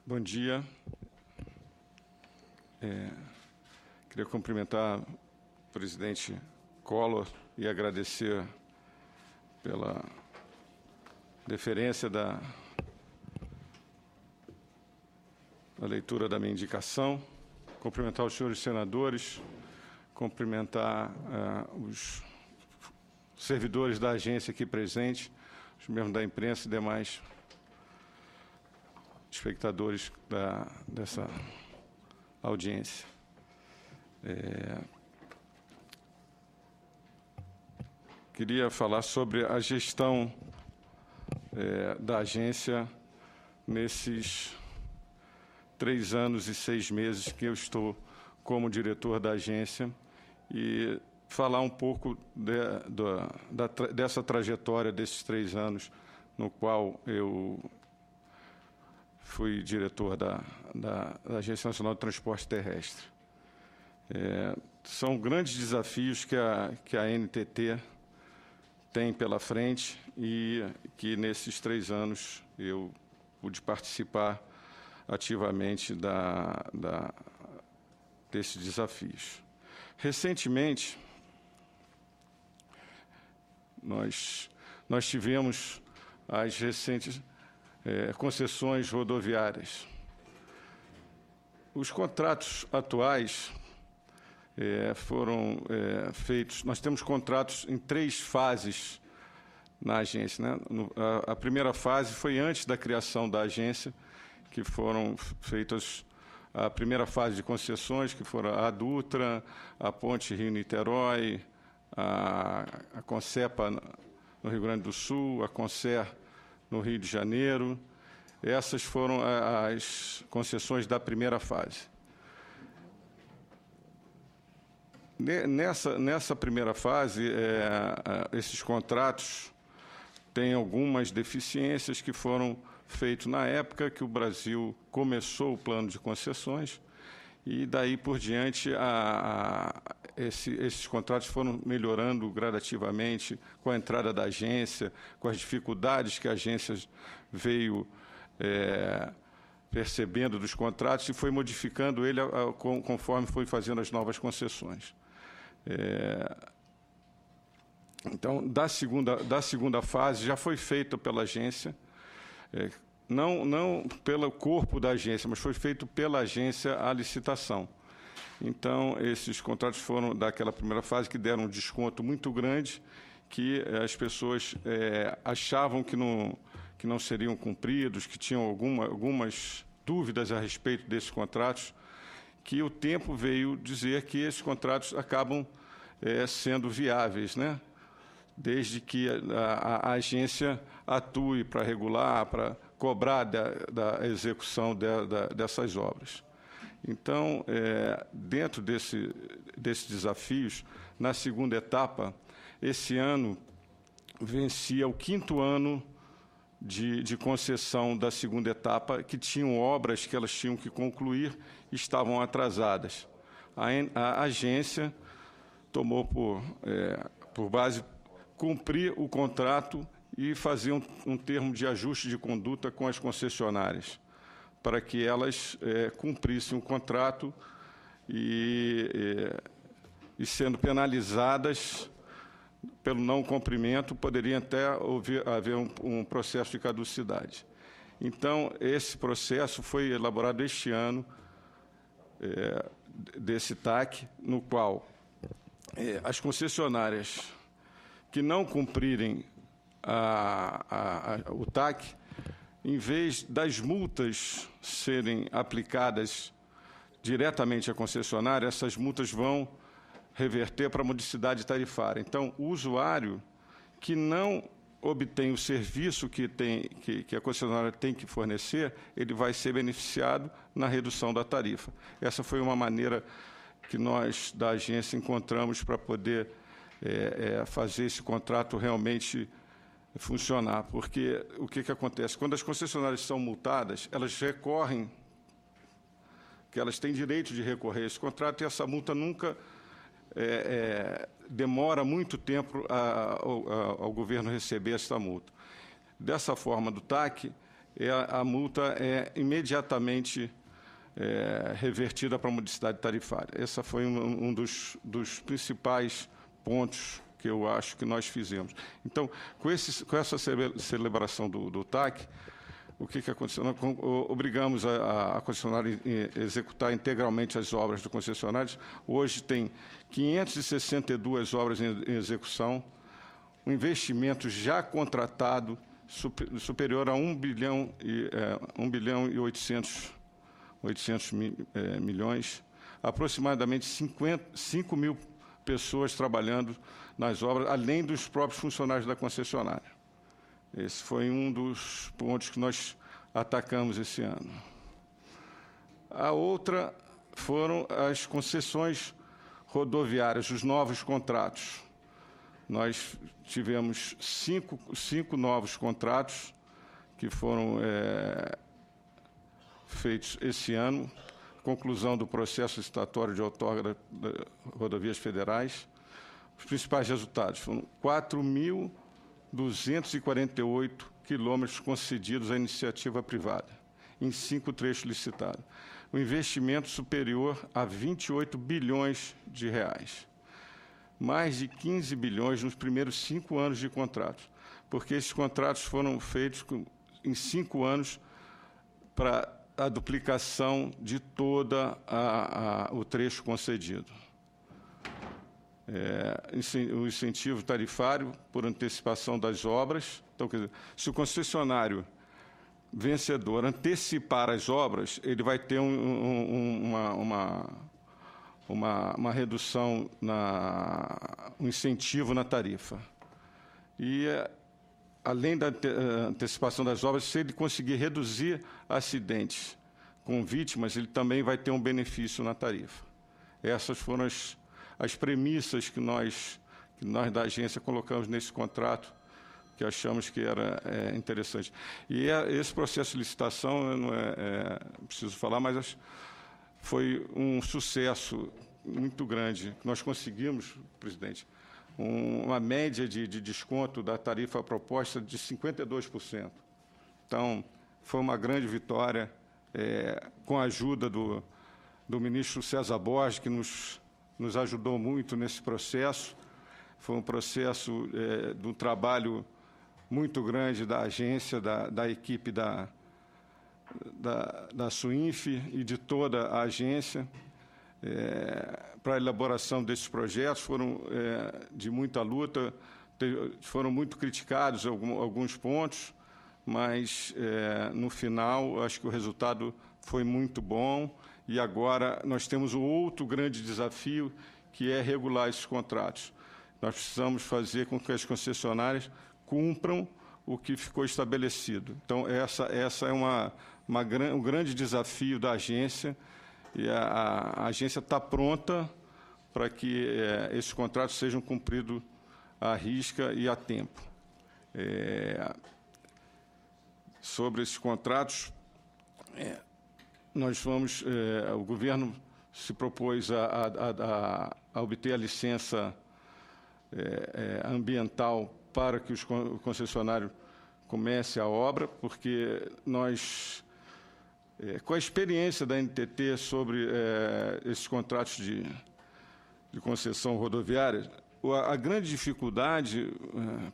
Bom dia. Queria cumprimentar o presidente Collor e agradecer pela deferência da leitura da minha indicação, cumprimentar os senhores senadores, cumprimentar os servidores da agência aqui presentes, os membros da imprensa e demais espectadores dessa audiência. Queria falar sobre a gestão da agência nesses 3 anos e 6 meses que eu estou como diretor da agência e falar um pouco dessa trajetória desses 3 anos no qual eu fui diretor da Agência Nacional de Transporte Terrestre. São grandes desafios que a NTT tem pela frente e que, nesses 3 anos, eu pude participar ativamente desses desafios. Recentemente, nós tivemos as recentes concessões rodoviárias. Os contratos atuais foram feitos. Nós temos contratos em 3 fases na agência, né? A primeira fase foi antes da criação da agência, que foram feitas a primeira fase de concessões, que foram a Dutra, a Ponte Rio-Niterói, a Concepa no Rio Grande do Sul, a Concer no Rio de Janeiro. Essas foram as concessões da primeira fase. Nessa primeira fase, esses contratos têm algumas deficiências que foram feitos na época que o Brasil começou o plano de concessões e, daí por diante, esses contratos foram melhorando gradativamente com a entrada da agência, com as dificuldades que a agência veio percebendo dos contratos e foi modificando ele conforme foi fazendo as novas concessões. Então, da segunda fase, já foi feita pela agência, não pelo corpo da agência, mas foi feito pela agência a licitação. Então, esses contratos foram daquela primeira fase que deram um desconto muito grande, que as pessoas achavam que não seriam cumpridos, que tinham algumas dúvidas a respeito desses contratos, que o tempo veio dizer que esses contratos acabam sendo viáveis, né? Desde que a agência atue para regular, para cobrar da execução dessas obras. Então, dentro desses desafios, na segunda etapa, esse ano vencia o 5º ano de concessão da segunda etapa, que tinham obras que elas tinham que concluir e estavam atrasadas. A agência tomou por base cumprir o contrato e fazer um termo de ajuste de conduta com as concessionárias, para que elas cumprissem o contrato e sendo penalizadas pelo não cumprimento, poderia até haver um processo de caducidade. Então, esse processo foi elaborado este ano, desse TAC, no qual as concessionárias que não cumprirem o TAC, em vez das multas serem aplicadas diretamente à concessionária, essas multas vão reverter para a modicidade tarifária. Então, o usuário que não obtém o serviço que a concessionária tem que fornecer, ele vai ser beneficiado na redução da tarifa. Essa foi uma maneira que nós, da agência, encontramos para poder fazer esse contrato realmente funcionar. Porque o que acontece? Quando as concessionárias são multadas, elas recorrem, que elas têm direito de recorrer a esse contrato, e essa multa nunca demora muito tempo ao governo receber essa multa. Dessa forma, do TAC, a multa é imediatamente revertida para a modicidade tarifária. Esse foi um dos principais pontos que eu acho que nós fizemos. Então, com essa celebração do TAC, o que aconteceu? Nós obrigamos a concessionária a executar integralmente as obras do concessionário. Hoje tem 562 obras em execução, um investimento já contratado superior a 1 bilhão e 800 milhões, aproximadamente 5 mil pessoas trabalhando nas obras, além dos próprios funcionários da concessionária. Esse foi um dos pontos que nós atacamos esse ano. A outra foram as concessões rodoviárias, os novos contratos. Nós tivemos cinco novos contratos que foram feitos esse ano, conclusão do processo licitatório de outorga de rodovias federais. Os principais resultados foram 4.248 quilômetros concedidos à iniciativa privada, em 5 trechos licitados. Um investimento superior a 28 bilhões de reais. Mais de 15 bilhões nos primeiros 5 anos de contratos, porque esses contratos foram feitos em 5 anos para a duplicação de toda o trecho concedido. O incentivo tarifário por antecipação das obras. Então, quer dizer, se o concessionário vencedor antecipar as obras, ele vai ter uma redução, um incentivo na tarifa. E, além da antecipação das obras, se ele conseguir reduzir acidentes com vítimas, ele também vai ter um benefício na tarifa. Essas foram as premissas que nós da agência colocamos nesse contrato, que achamos que era interessante. E esse processo de licitação, não preciso falar, mas foi um sucesso muito grande. Nós conseguimos, presidente, uma média de desconto da tarifa proposta de 52%. Então, foi uma grande vitória, com a ajuda do ministro César Borges, que nos ajudou muito nesse processo. Foi um processo de um trabalho muito grande da agência, da equipe da SUINF e de toda a agência, para a elaboração desses projetos. Foram de muita luta, foram muito criticados alguns pontos, mas, no final, acho que o resultado foi muito bom. E agora nós temos um outro grande desafio, que é regular esses contratos. Nós precisamos fazer com que as concessionárias cumpram o que ficou estabelecido. Então, essa é um grande desafio da agência, e a agência está pronta para que esses contratos sejam cumpridos à risca e a tempo. Sobre esses contratos, nós vamos, o governo se propôs a obter a licença ambiental para que o concessionário comece a obra, porque nós, com a experiência da NTT sobre esses contratos de concessão rodoviária, a grande dificuldade,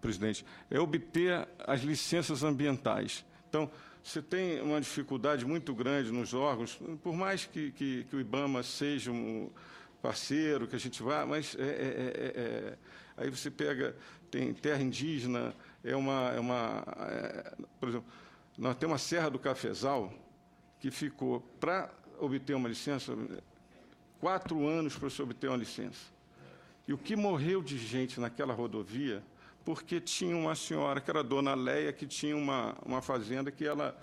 presidente, é obter as licenças ambientais. Então, você tem uma dificuldade muito grande nos órgãos, por mais que o IBAMA seja um parceiro, que a gente vá, mas aí você pega, tem terra indígena, por exemplo, nós temos a Serra do Cafezal, que ficou, para obter uma licença, 4 anos para se obter uma licença. E o que morreu de gente naquela rodovia, porque tinha uma senhora, que era a dona Leia, que tinha uma fazenda que ela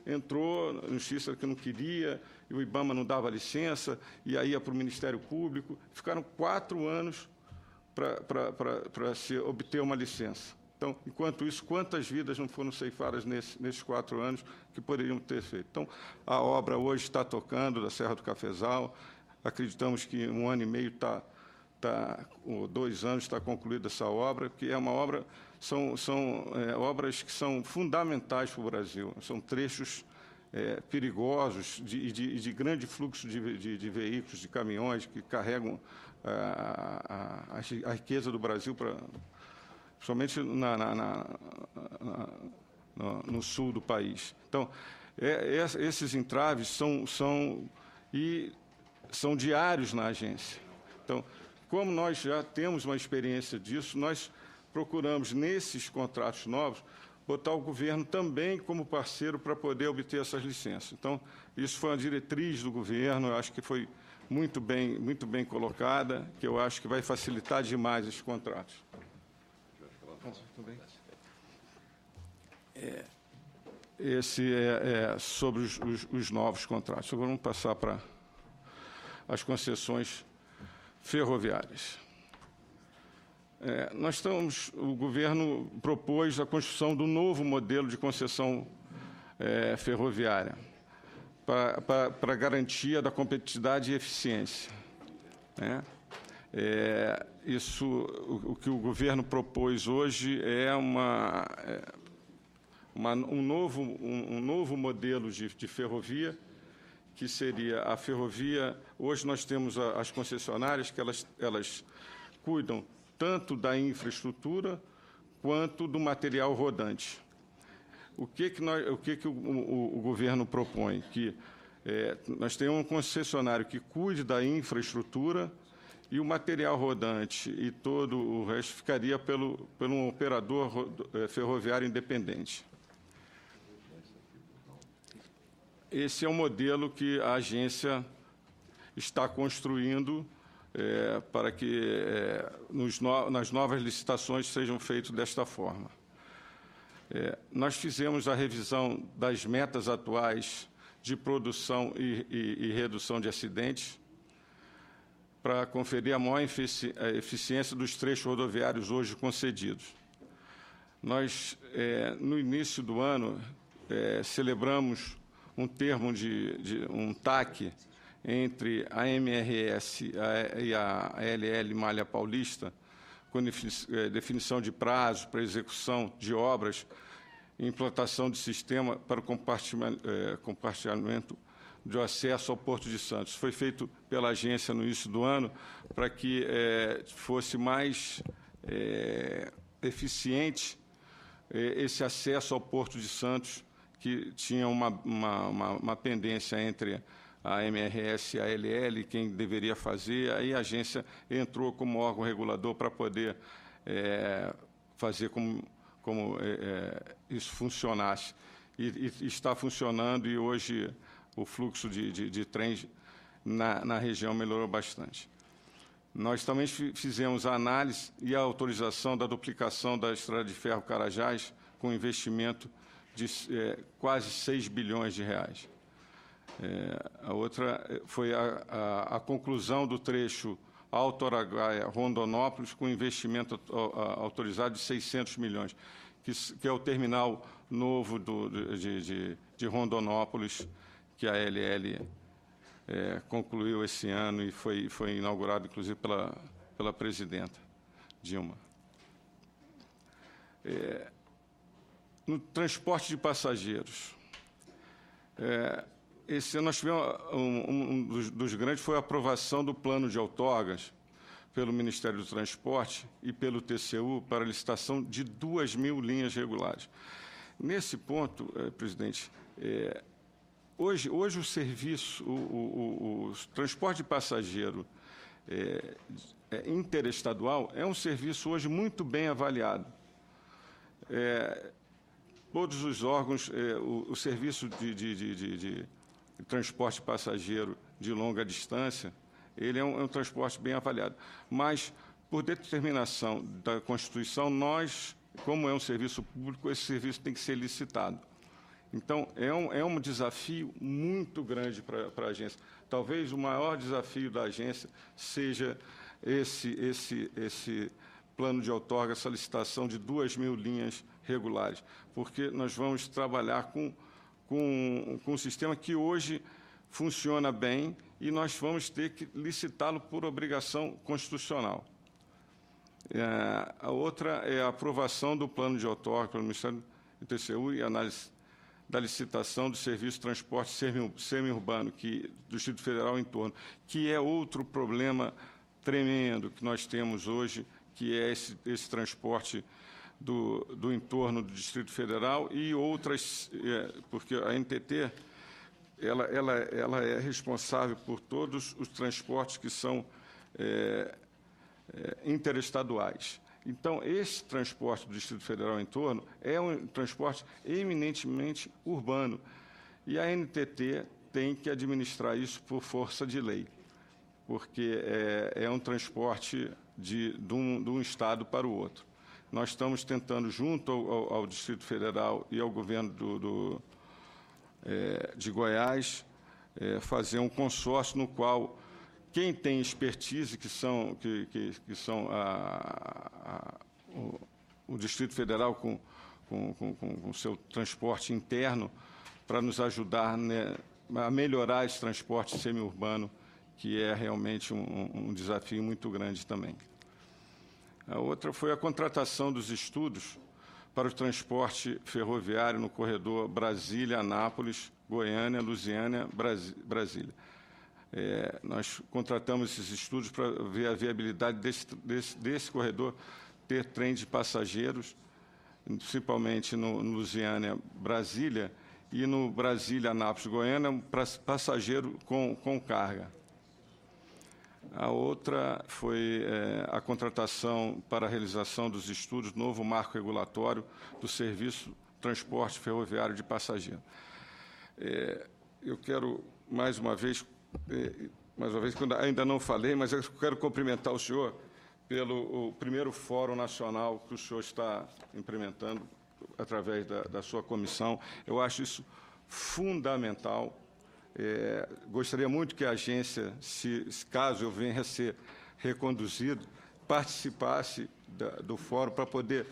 entrou na justiça que não queria, e o IBAMA não dava licença, e aí ia para o Ministério Público. Ficaram 4 anos para se obter uma licença. Então, enquanto isso, quantas vidas não foram ceifadas nesses 4 anos que poderiam ter feito? Então, a obra hoje está tocando, da Serra do Cafezal. Acreditamos que 1 ano e meio ou 2 anos está concluída essa obra, que é uma obra são obras que são fundamentais para o Brasil, são trechos perigosos de grande fluxo de veículos, de caminhões que carregam a riqueza do Brasil, principalmente no sul do país. Então, esses entraves são diários na agência. Então, como nós já temos uma experiência disso, nós procuramos, nesses contratos novos, botar o governo também como parceiro para poder obter essas licenças. Então, isso foi uma diretriz do governo, eu acho que foi muito bem colocada, que eu acho que vai facilitar demais esses contratos. Esse é sobre os novos contratos. Agora vamos passar para as concessões ferroviárias. O governo propôs a construção do novo modelo de concessão ferroviária para garantia da competitividade e eficiência. O que o governo propôs hoje é um novo modelo de ferrovia, que seria a ferrovia. Hoje nós temos as concessionárias que elas cuidam tanto da infraestrutura quanto do material rodante. O que o governo propõe? Que nós tenhamos um concessionário que cuide da infraestrutura e o material rodante e todo o resto ficaria pelo um operador ferroviário independente. Esse é o modelo que a agência está construindo para que nas novas licitações sejam feitos desta forma. Nós fizemos a revisão das metas atuais de produção e redução de acidentes para conferir a maior eficiência dos trechos rodoviários hoje concedidos. Nós, no início do ano, celebramos um termo um TAC entre a MRS e a ALL Malha Paulista, com definição de prazos para execução de obras e implantação de sistema para o compartilhamento de acesso ao Porto de Santos. Foi feito pela agência no início do ano para que fosse mais eficiente esse acesso ao Porto de Santos, que tinha uma pendência entre a MRS e a ALL, quem deveria fazer. Aí a agência entrou como órgão regulador para poder fazer como isso funcionasse. E está funcionando, e hoje o fluxo de trens na região melhorou bastante. Nós também fizemos a análise e a autorização da duplicação da Estrada de Ferro Carajás, com investimento de quase 6 bilhões de reais. A outra foi a conclusão do trecho Alto Araguaia-Rondonópolis, com investimento autorizado de 600 milhões, que é o terminal novo de Rondonópolis, que a ALL concluiu esse ano e foi inaugurado, inclusive, pela presidenta Dilma. No transporte de passageiros, esse ano nós tivemos dos grandes foi a aprovação do plano de outorgas pelo Ministério do Transporte e pelo TCU para a licitação de 2.000 linhas regulares. Nesse ponto, presidente, hoje o serviço, o transporte de passageiro interestadual é um serviço hoje muito bem avaliado. Todos os órgãos, o serviço de transporte passageiro de longa distância, ele é um transporte bem avaliado. Mas, por determinação da Constituição, nós, como é um serviço público, esse serviço tem que ser licitado. Então, é um desafio muito grande para a agência. Talvez o maior desafio da agência seja esse plano de outorga, essa licitação de 2.000 linhas regulares, porque nós vamos trabalhar com um sistema que hoje funciona bem e nós vamos ter que licitá-lo por obrigação constitucional. A outra é a aprovação do plano de outorga pelo Ministério do TCU e análise da licitação do serviço de transporte semi-urbano do Distrito Federal em torno, que é outro problema tremendo que nós temos hoje, que é esse transporte do entorno do Distrito Federal e outras, porque a NTT ela é responsável por todos os transportes que são interestaduais. Então, esse transporte do Distrito Federal em torno é um transporte eminentemente urbano. E a NTT tem que administrar isso por força de lei, porque é um transporte de um estado para o outro. Nós estamos tentando, junto ao Distrito Federal e ao governo de Goiás, fazer um consórcio no qual quem tem expertise, que são o Distrito Federal com o seu transporte interno, para nos ajudar, né, a melhorar esse transporte semi-urbano, que é realmente um desafio muito grande também. A outra foi a contratação dos estudos para o transporte ferroviário no corredor Brasília-Anápolis, Goiânia, Lusiânia, Brasília. Nós contratamos esses estudos para ver a viabilidade desse corredor ter trem de passageiros, principalmente no Lusiânia, Brasília, e no Brasília, Anápolis, Goiânia, passageiro com carga. A outra foi a contratação para a realização dos estudos do novo marco regulatório do serviço transporte ferroviário de passageiro. Eu quero, mais uma vez, quando ainda não falei, mas eu quero cumprimentar o senhor pelo primeiro Fórum Nacional que o senhor está implementando através da sua comissão. Eu acho isso fundamental. Gostaria muito que a agência, caso eu venha a ser reconduzido, participasse do fórum para poder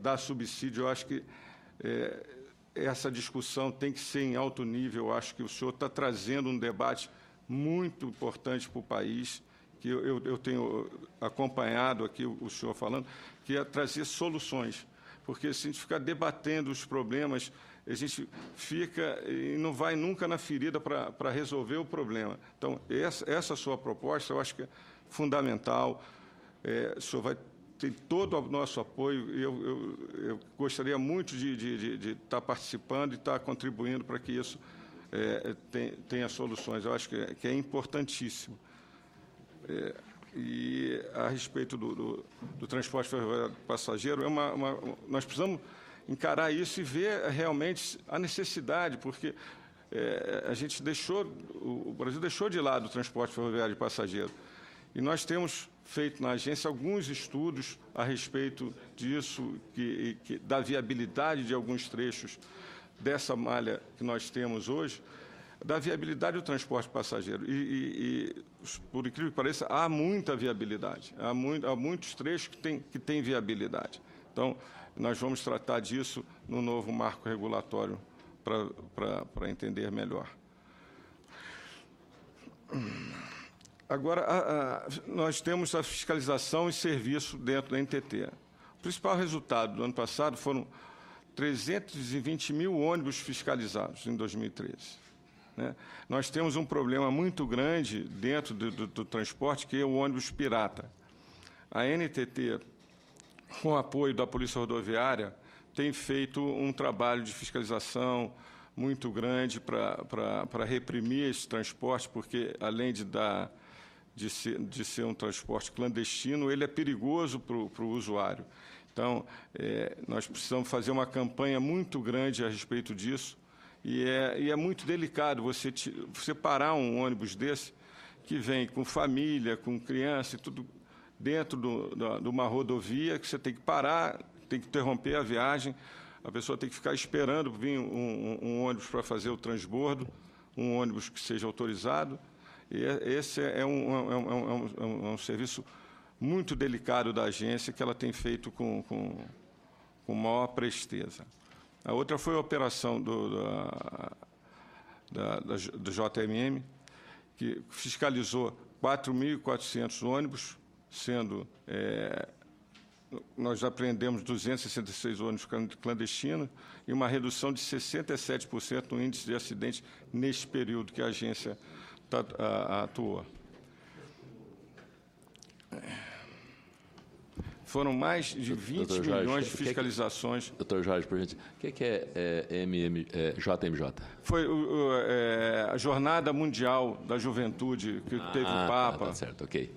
dar subsídio. Eu acho que essa discussão tem que ser em alto nível. Eu acho que o senhor está trazendo um debate muito importante para o país, que eu tenho acompanhado aqui o senhor falando, que é trazer soluções. Porque se a gente ficar debatendo os problemas, a gente fica e não vai nunca na ferida para resolver o problema. Então, essa sua proposta, eu acho que é fundamental. O senhor vai ter todo o nosso apoio. Eu gostaria muito de estar participando e estar contribuindo para que isso tenha soluções. Eu acho que é importantíssimo. E a respeito do transporte ferroviário de passageiro, nós precisamos encarar isso e ver realmente a necessidade, porque o Brasil deixou de lado o transporte ferroviário de passageiro. E nós temos feito na agência alguns estudos a respeito disso, da viabilidade de alguns trechos dessa malha que nós temos hoje, da viabilidade do transporte passageiro. E por incrível que pareça, há muita viabilidade. Há muitos trechos que têm viabilidade. Então, nós vamos tratar disso no novo marco regulatório para entender melhor. Agora, nós temos a fiscalização e serviço dentro da NTT. O principal resultado do ano passado foram 320 mil ônibus fiscalizados em 2013. Né? Nós temos um problema muito grande dentro do transporte, que é o ônibus pirata. A NTT, com o apoio da Polícia Rodoviária, tem feito um trabalho de fiscalização muito grande para reprimir esse transporte, porque, além de ser um transporte clandestino, ele é perigoso para o usuário. Então, nós precisamos fazer uma campanha muito grande a respeito disso, e é muito delicado você parar um ônibus desse, que vem com família, com criança e tudo, dentro de uma rodovia, que você tem que parar, tem que interromper a viagem, a pessoa tem que ficar esperando vir um ônibus para fazer o transbordo, um ônibus que seja autorizado. E esse é um serviço muito delicado da agência, que ela tem feito com maior presteza. A outra foi a operação do JMM, que fiscalizou 4.400 ônibus, sendo nós apreendemos 266 ônibus clandestinos e uma redução de 67% no índice de acidentes neste período que a agência atuou. Foram mais de 20 milhões de fiscalizações. Doutor Jorge, por gentileza, o que é JMJ? Foi a Jornada Mundial da Juventude que teve o Papa. Tá certo, ok.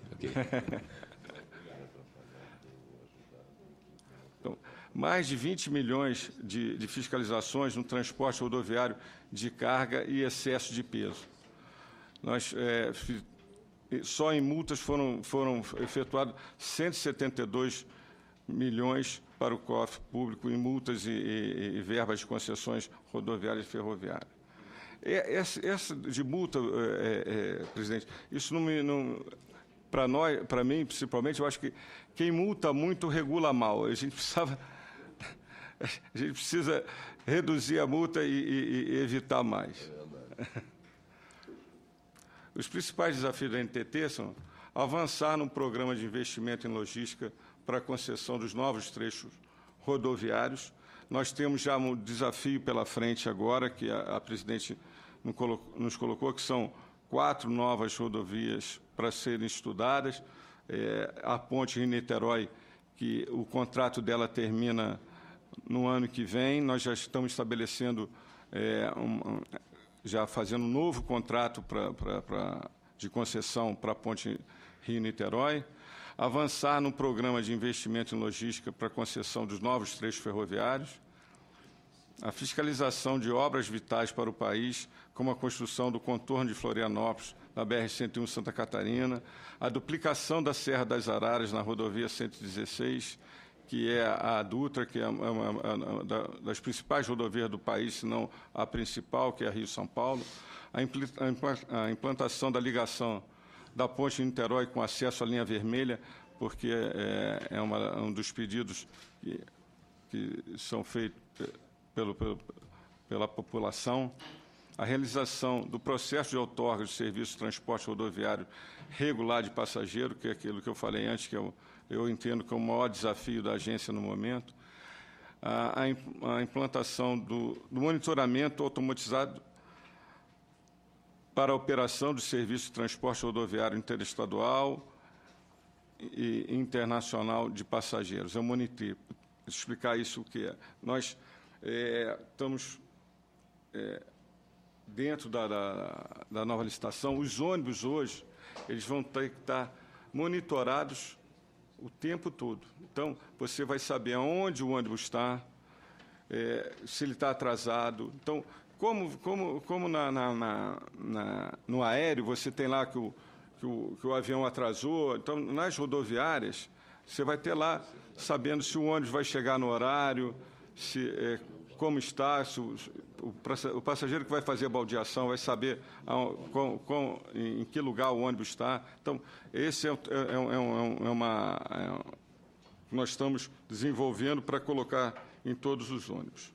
Então, mais de 20 milhões de fiscalizações no transporte rodoviário de carga e excesso de peso. Só em multas foram efetuados 172 milhões para o cofre público em multas e verbas de concessões rodoviárias e ferroviárias. Essa de multa, presidente, isso para mim, principalmente, eu acho que quem multa muito regula mal. A gente precisa reduzir a multa e evitar mais. Os principais desafios da NTT são avançar no programa de investimento em logística para a concessão dos novos trechos rodoviários. Nós temos já um desafio pela frente agora, que a presidente nos colocou, que são 4 novas rodovias para serem estudadas. A ponte Rio-Niterói, que o contrato dela termina no ano que vem, nós já estamos estabelecendo já fazendo um novo contrato de concessão para a ponte Rio-Niterói, avançar no programa de investimento em logística para a concessão dos novos trechos ferroviários, a fiscalização de obras vitais para o país, como a construção do contorno de Florianópolis, na BR-101 Santa Catarina, a duplicação da Serra das Araras na rodovia 116, que é a Dutra, que é uma das principais rodovias do país, se não a principal, que é a Rio-São Paulo, a implantação da ligação da ponte de Niterói com acesso à linha vermelha, porque é um dos pedidos que são feitos pela população, a realização do processo de outorga de serviço de transporte rodoviário regular de passageiro, que é aquilo que eu falei antes, que eu entendo que é o maior desafio da agência no momento, a implantação do monitoramento automatizado para a operação do serviço de transporte rodoviário interestadual e internacional de passageiros. É o Monitor. Explicar isso o que é. Nós estamos dentro da nova licitação. Os ônibus hoje, eles vão ter que estar monitorados o tempo todo. Então, você vai saber aonde o ônibus está, se ele está atrasado. Então, como no aéreo você tem lá que o avião atrasou, então, nas rodoviárias, você vai ter lá sabendo se o ônibus vai chegar no horário, como está, o passageiro que vai fazer a baldeação vai saber em que lugar o ônibus está. Então, esse nós estamos desenvolvendo para colocar em todos os ônibus.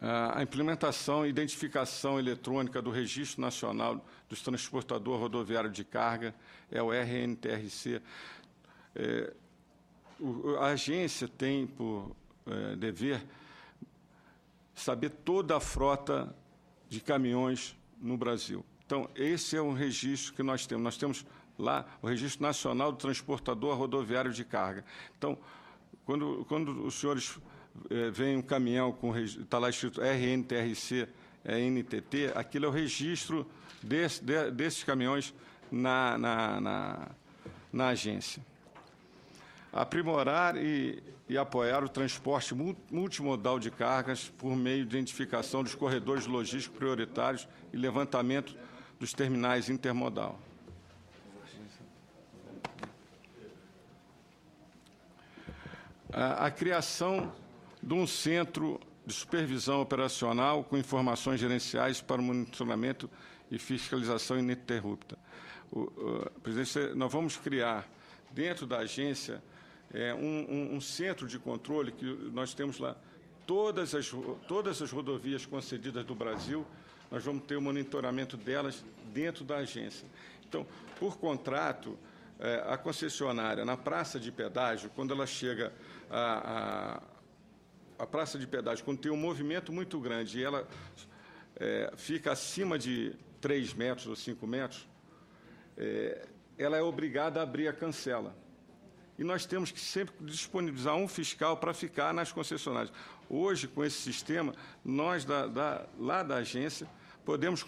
A implementação e identificação eletrônica do Registro Nacional dos Transportadores Rodoviários de Carga, é o RNTRC. A agência tem por dever saber toda a frota de caminhões no Brasil. Então, esse é um registro que nós temos. Nós temos lá o Registro Nacional do Transportador Rodoviário de Carga. Então, quando os senhores veem um caminhão com está lá escrito RNTRC, NTT, aquilo é o registro desses caminhões na agência. Aprimorar e apoiar o transporte multimodal de cargas por meio de identificação dos corredores logísticos prioritários e levantamento dos terminais intermodal. A criação de um centro de supervisão operacional com informações gerenciais para o monitoramento e fiscalização ininterrupta. Presidente, nós vamos criar, dentro da agência, um centro de controle que nós temos lá. Todas as rodovias concedidas do Brasil, nós vamos ter o monitoramento delas dentro da agência. Então, por contrato, a concessionária na praça de pedágio, quando ela chega a praça de pedágio, quando tem um movimento muito grande e ela fica acima de 3 metros ou 5 metros, ela é obrigada a abrir a cancela. E nós temos que sempre disponibilizar um fiscal para ficar nas concessionárias. Hoje, com esse sistema, nós, lá da agência, podemos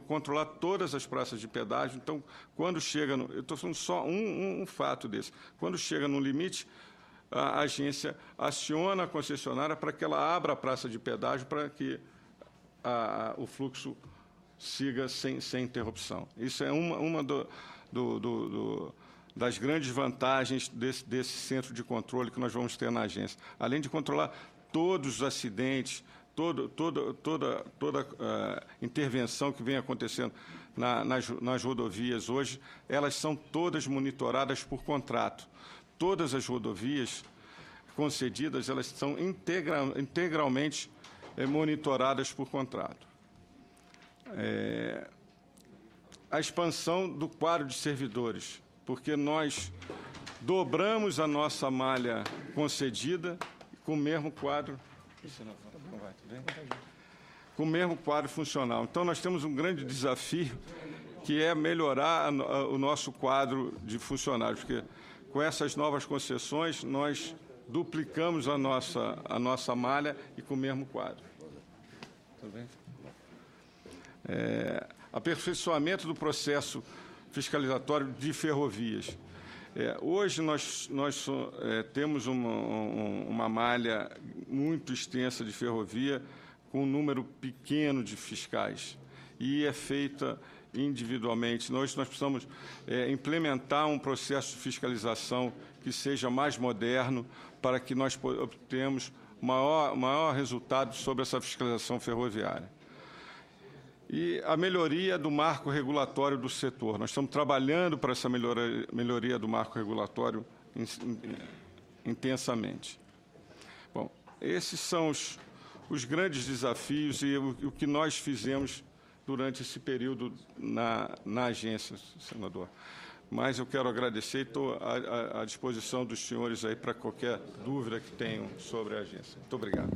controlar todas as praças de pedágio. Então, quando chega... eu estou falando só um fato desse. Quando chega no limite, a agência aciona a concessionária para que ela abra a praça de pedágio para que o fluxo siga sem interrupção. Isso é uma das grandes vantagens desse centro de controle que nós vamos ter na agência. Além de controlar todos os acidentes, toda intervenção que vem acontecendo nas rodovias hoje, elas são todas monitoradas por contrato. Todas as rodovias concedidas, elas são integralmente monitoradas por contrato. A expansão do quadro de servidores, porque nós dobramos a nossa malha concedida com o mesmo quadro, com o mesmo quadro funcional. Então, nós temos um grande desafio, que é melhorar o nosso quadro de funcionários, porque com essas novas concessões, nós duplicamos a nossa malha e com o mesmo quadro. Tudo bem? Aperfeiçoamento do processo fiscalizatório de ferrovias. Hoje nós temos uma malha muito extensa de ferrovia com um número pequeno de fiscais e é feita individualmente. Nós precisamos implementar um processo de fiscalização que seja mais moderno para que nós obtenhamos maior resultado sobre essa fiscalização ferroviária. E a melhoria do marco regulatório do setor. Nós estamos trabalhando para essa melhoria do marco regulatório intensamente. Bom, esses são os grandes desafios e o que nós fizemos durante esse período na agência, senador. Mas eu quero agradecer e estou à disposição dos senhores aí para qualquer dúvida que tenham sobre a agência. Muito obrigado.